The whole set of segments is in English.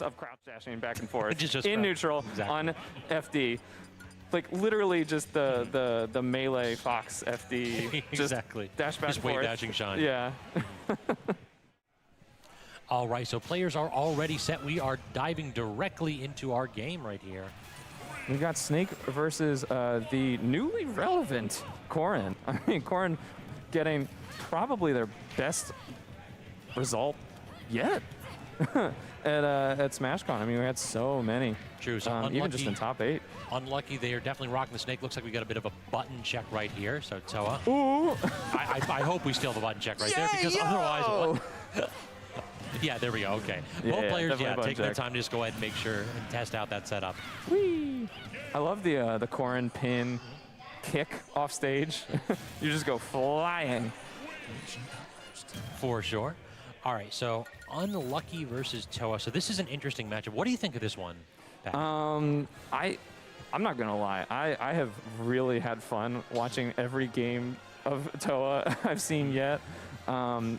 of crouch dashing back and forth just in neutral on FD. Like literally just the melee Fox FD. Just exactly. Dash back just and forth. wave dashing shine. Yeah. All right, so players are already set. We are diving directly into our game right here. We got Snake versus the newly relevant Corrin. I mean, Corrin getting probably their best result yet at SmashCon. I mean, we had so many. True. So even just in top 8. Unlucky, they are definitely rocking the Snake. Looks like we got a bit of a button check right here. So Towa. Ooh! I hope we still have a button check right there because otherwise. Yeah, there we go. Okay. Both players, taking the time to just go ahead and make sure and test out that setup. Whee! I love the Corrin pin kick off stage. You just go flying. For sure. All right, so Unlucky versus Towa. So this is an interesting matchup. What do you think of this one, Pat? I'm not gonna lie. I have really had fun watching every game of Towa I've seen yet.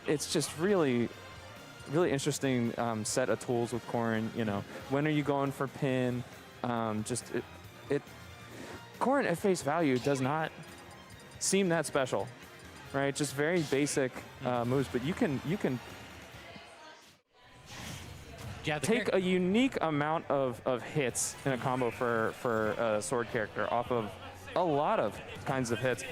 It's just really interesting set of tools with Corrin. You know, when are you going for pin? Corrin at face value does not seem that special, right? Just very basic moves, but you can take a unique amount of hits in a combo for a sword character off of a lot of kinds of hits.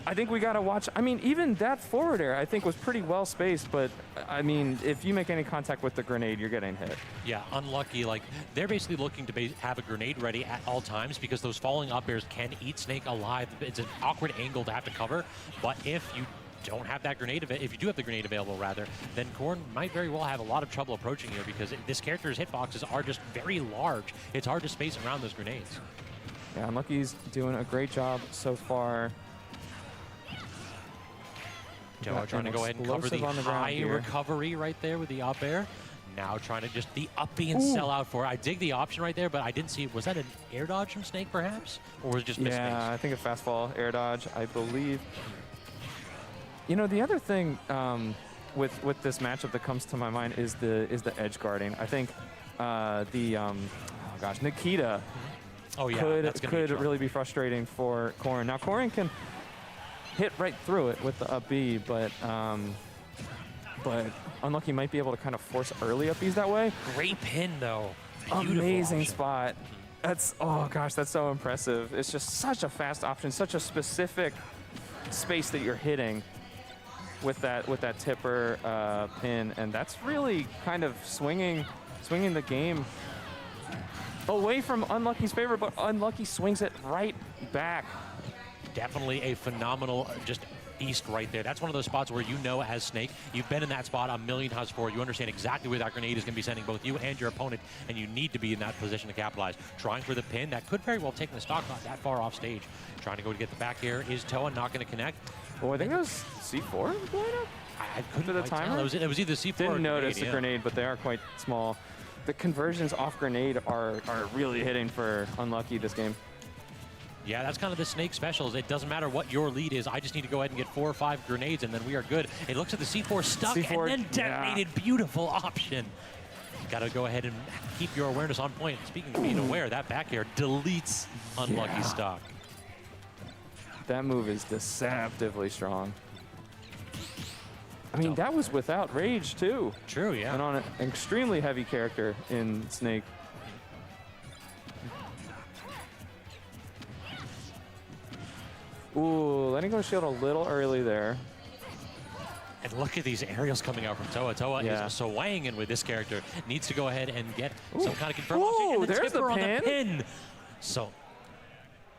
I think we gotta watch. I mean, even that forward air I think was pretty well spaced, but I mean, if you make any contact with the grenade, you're getting hit. Yeah, Unlucky. Like they're basically looking to have a grenade ready at all times because those falling up airs can eat Snake alive. It's an awkward angle to have to cover, but if you don't have that grenade, if you do have the grenade available rather, then Corrin might very well have a lot of trouble approaching you because this character's hitboxes are just very large. It's hard to space around those grenades. Yeah, Unlucky's doing a great job so far. Towa trying to go ahead and cover the high recovery right there with the up air. Now trying to just the up B and sell out for it. I dig the option right there, but I didn't see, was that an air dodge from Snake perhaps? Or was it just mistakes? Yeah, I think a fast fall air dodge, I believe. You know, the other thing with this matchup that comes to my mind is the edge guarding. I think Nikita could really be frustrating for Corrin. Now Corrin can hit right through it with the up B, but Unlucky might be able to kind of force early up Bs that way. Great pin though. Amazing spot. That's, oh gosh, that's so impressive. It's just such a fast option, such a specific space that you're hitting with that tipper pin, and that's really kind of swinging the game away from Unlucky's favor, but Unlucky swings it right back. Definitely a phenomenal just beast right there. That's one of those spots where you know as Snake, you've been in that spot a million times before. You understand exactly where that grenade is going to be sending both you and your opponent, and you need to be in that position to capitalize. Trying for the pin, that could very well take the stock not that far off stage. Trying to go to get the back air is Towa, not going to connect. Oh, I think it was C4 going up? I couldn't the timer. It was either C4 Didn't or notice the grenade, but they are quite small. The conversions off grenade are really hitting for Unlucky this game. Yeah, that's kind of the Snake specials. It doesn't matter what your lead is. I just need to go ahead and get 4 or 5 grenades, and then we are good. It looks at the C4 stuck and then detonated. Yeah. Beautiful option. Got to go ahead and keep your awareness on point. Speaking of being aware, that back air deletes Unlucky stock. That move is deceptively strong. I mean, that was without rage, too. True, yeah. And on an extremely heavy character in Snake. Ooh, letting go shield a little early there. And look at these aerials coming out from Towa. Towa is swaying with this character. Needs to go ahead and get some kind of confirm. Ooh, and there's the pin. On the pin. So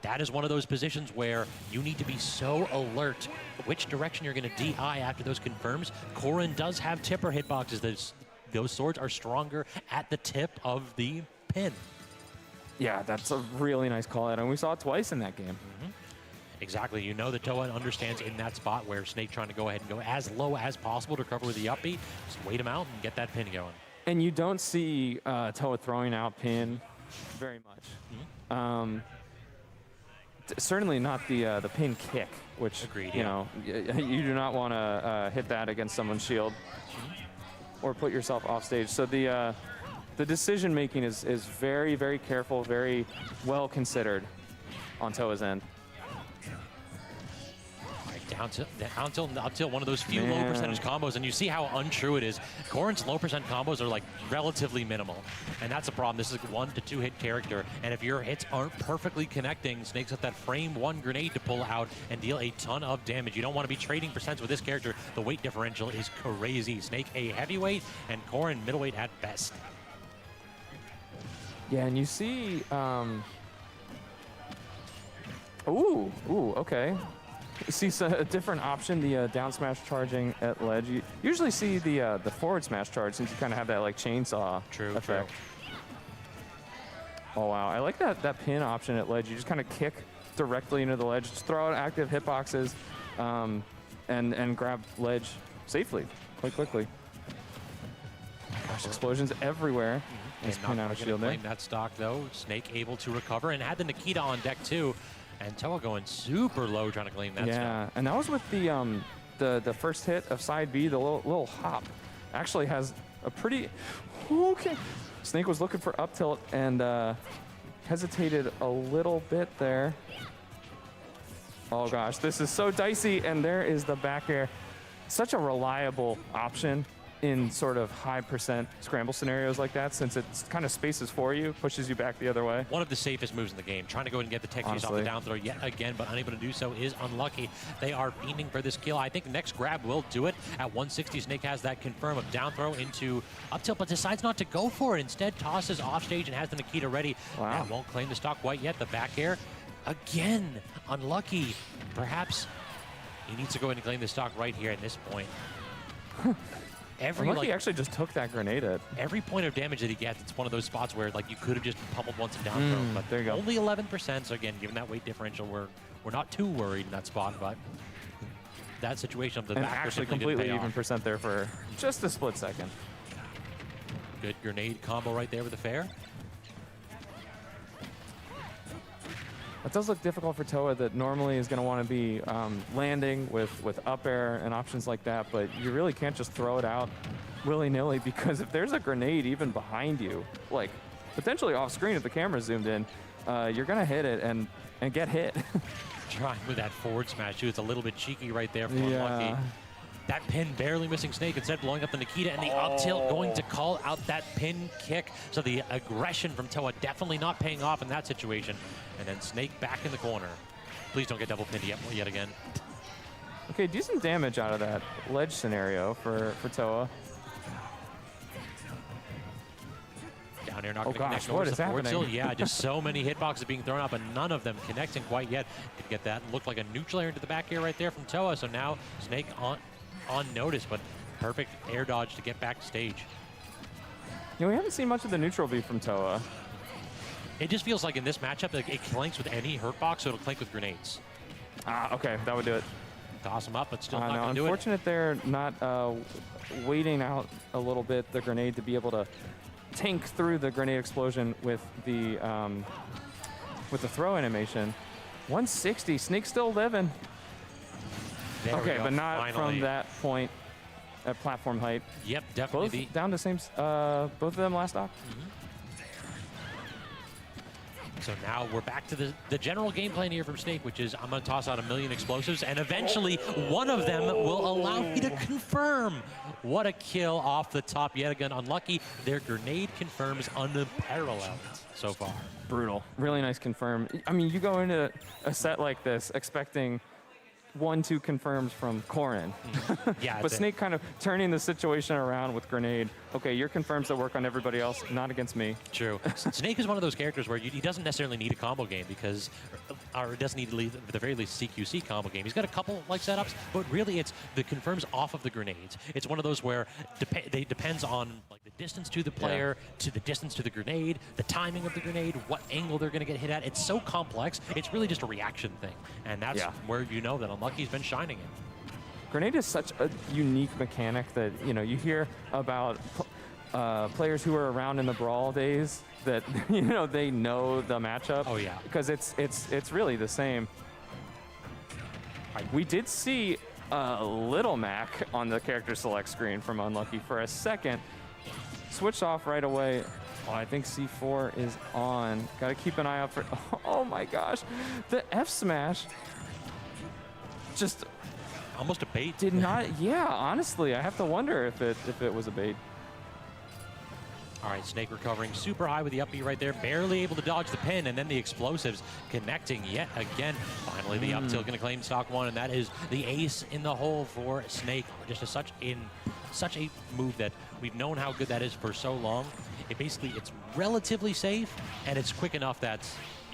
that is one of those positions where you need to be so alert which direction you're going to DI after those confirms. Corrin does have tipper hitboxes. Those swords are stronger at the tip of the pin. Yeah, that's a really nice call out, and we saw it twice in that game. Exactly. You know that Towa understands in that spot where Snake trying to go ahead and go as low as possible to cover with the up B. Just wait him out and get that pin going. And you don't see Towa throwing out pin very much. Certainly not the pin kick, which you know you do not want to hit that against someone's shield or put yourself off stage. So the the decision making is very, very careful, very well considered on Towa's end. Down till one of those few low percentage combos, and you see how untrue it is. Corrin's low percent combos are like relatively minimal, and that's a problem. This is a 1 to 2 hit character, and if your hits aren't perfectly connecting, Snake's got that frame 1 grenade to pull out and deal a ton of damage. You don't want to be trading percents with this character. The weight differential is crazy. Snake a heavyweight, and Corrin middleweight at best. Yeah, and you see, ooh, okay. You see a different option, the down smash charging at ledge. You usually see the forward smash charge since you kind of have that like chainsaw effect. Oh wow, I like that pin option at ledge. You just kind of kick directly into the ledge, just throw out active hitboxes, and grab ledge safely, quite quickly. Gosh, explosions everywhere. Nice pin out of shield there. Claim that stock though. Snake able to recover and had the Nikita on deck too. And Towa going super low trying to claim that stock. And that was with the first hit of side B, the little hop. Actually has a pretty, okay. Snake was looking for up tilt and hesitated a little bit there. Oh gosh, this is so dicey, and there is the back air. Such a reliable option in sort of high percent scramble scenarios like that, since it kind of spaces for you, pushes you back the other way. One of the safest moves in the game. Trying to go and get the tech chase off the down throw yet again, but unable to do so is unlucky. They are fiending for this kill. I think the next grab will do it. At 160, Snake has that confirm of down throw into up tilt, but decides not to go for it. Instead, tosses off stage and has the Nikita ready. Wow. That won't claim the stock quite yet. The back air, again, unlucky. Perhaps he needs to go ahead and claim the stock right here at this point. He actually just took that grenade at. Every point of damage that he gets, it's one of those spots where like you could have just pummeled once and down throw, but there you go. Only 11%. So again, given that weight differential, we're not too worried in that spot, but that situation of the back actually completely even percent there for just a split second. Good grenade combo right there with the fair. It does look difficult for Towa that normally is going to want to be landing with up air and options like that, but you really can't just throw it out willy-nilly, because if there's a grenade even behind you, like potentially off screen if the camera's zoomed in, you're going to hit it and get hit. Trying with that forward smash too. It's a little bit cheeky right there for Unlucky. That pin barely missing Snake, instead blowing up the Nikita, and the up tilt going to call out that pin kick. So the aggression from Towa definitely not paying off in that situation. And then Snake back in the corner. Please don't get double pinned yet again. Okay, decent damage out of that ledge scenario for Towa. Down here, not going to gosh, connect. what is happening? Yeah, just so many hitboxes being thrown out, but none of them connecting quite yet. Could get that. Looked like a neutral air into the back air right there from Towa. So now Snake on notice, but perfect air dodge to get back to stage. You know, we haven't seen much of the neutral B from Towa. It just feels like in this matchup, like it clinks with any hurt box, so it'll clink with grenades. Okay, that would do it. Toss them up, but still not going to do it. Unfortunate they're not waiting out a little bit the grenade to be able to tank through the grenade explosion with the throw animation. 160, Snake still living. Okay, but not from that point at platform height. Yep, definitely. Both down to same, both of them last stock. So now we're back to the general game plan here from Snake, which is I'm going to toss out 1,000,000 explosives, and eventually one of them will allow me to confirm. What a kill off the top yet again. Unlucky, their grenade confirms unparalleled so far. Brutal. Really nice confirm. I mean, you go into a set like this expecting 1-2 confirms from Corrin. Yeah, but Snake kind of turning the situation around with grenade. Okay, your confirms that work on everybody else, not against me. True. Snake is one of those characters where he doesn't necessarily need a combo game because, or doesn't need to lead, at the very least, CQC combo game. He's got a couple like setups, but really it's the confirms off of the grenades. It's one of those where they depends on like the distance to the player, to the distance to the grenade, the timing of the grenade, what angle they're going to get hit at. It's so complex. It's really just a reaction thing, and that's where you know that Unlucky's been shining in. Grenade is such a unique mechanic that, you know, you hear about players who were around in the Brawl days that, you know, they know the matchup. Oh, yeah. Because it's really the same. We did see Little Mac on the character select screen from Unlucky for a second. Switched off right away. Oh, I think C4 is on. Got to keep an eye out for. Oh my gosh, the F smash. Just almost a bait. did not. Yeah, honestly, I have to wonder if it was a bait. All right, Snake recovering super high with the up B right there, barely able to dodge the pin, and then the explosives connecting yet again. Finally, the up tilt going to claim stock one, and that is the ace in the hole for Snake. Just such a move that we've known how good that is for so long. It's relatively safe, and it's quick enough that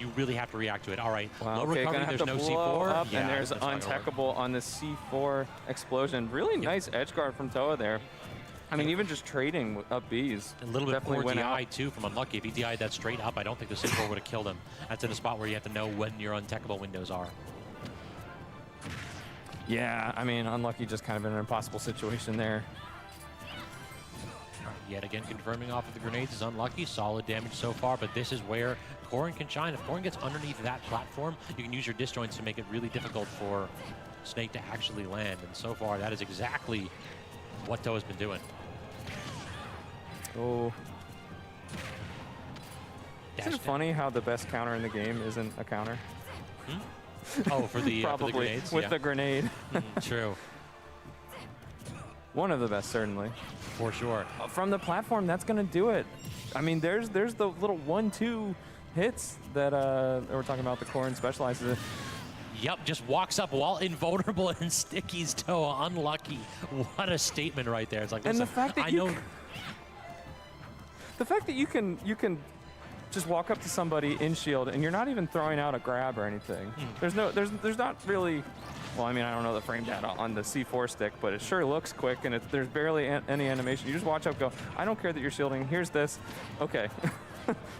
you really have to react to it. All right, wow, low okay, recovery, there's no C4. Up, and there's untackable on the C4 explosion. Really nice edge guard from Towa there. I mean, even just trading up Bs. A little bit poor DI, too, from Unlucky. If he DI'd that straight up, I don't think the C4 would have killed him. That's in a spot where you have to know when your untackable windows are. Yeah, I mean, Unlucky just kind of in an impossible situation there. Yet again, confirming off of the grenades is Unlucky. Solid damage so far, but this is where Corrin can shine. If Corrin gets underneath that platform, you can use your disjoints to make it really difficult for Snake to actually land. And so far, that is exactly what Towa's been doing. Oh. Isn't it funny how the best counter in the game isn't a counter? Oh, for the, probably for the grenades? with the grenade. True. One of the best, certainly. For sure. From the platform, that's going to do it. I mean, there's the little 1-2 hits that we're talking about. The Corrin specializes. Yep, just walks up while invulnerable and stickies Towa. Unlucky. What a statement right there. It's like, listen, and the fact that the fact that you can just walk up to somebody in shield and you're not even throwing out a grab or anything. There's not really. Well, I mean, I don't know the frame data on the C4 stick, but it sure looks quick, and there's barely any animation. You just watch up, go, I don't care that you're shielding. Here's this. Okay.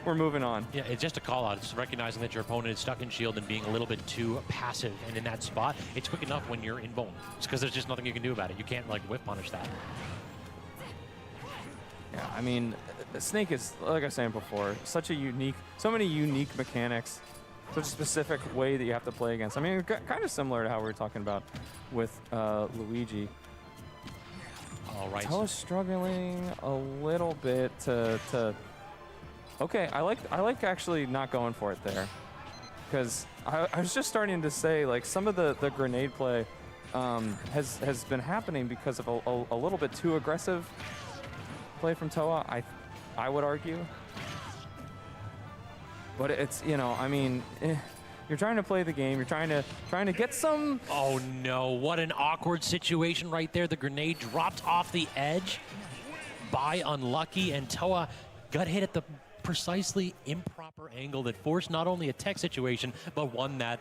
We're moving on. Yeah, it's just a call out. It's recognizing that your opponent is stuck in shield and being a little bit too passive. And in that spot, it's quick enough when you're in bone. It's because there's just nothing you can do about it. You can't, like, whip punish that. Yeah, I mean, Snake is, like I was saying before, so many unique mechanics. Such a specific way that you have to play against. I mean, kind of similar to how we were talking about with Luigi. All right. Towa's struggling a little bit to. Okay, I like actually not going for it there, because I was just starting to say, like, some of the grenade play has been happening because of a little bit too aggressive play from Towa. I would argue. But it's, you know, I mean, you're trying to play the game. You're trying to get some. Oh no! What an awkward situation right there. The grenade dropped off the edge by Unlucky, and Towa got hit at the precisely improper angle that forced not only a tech situation, but one that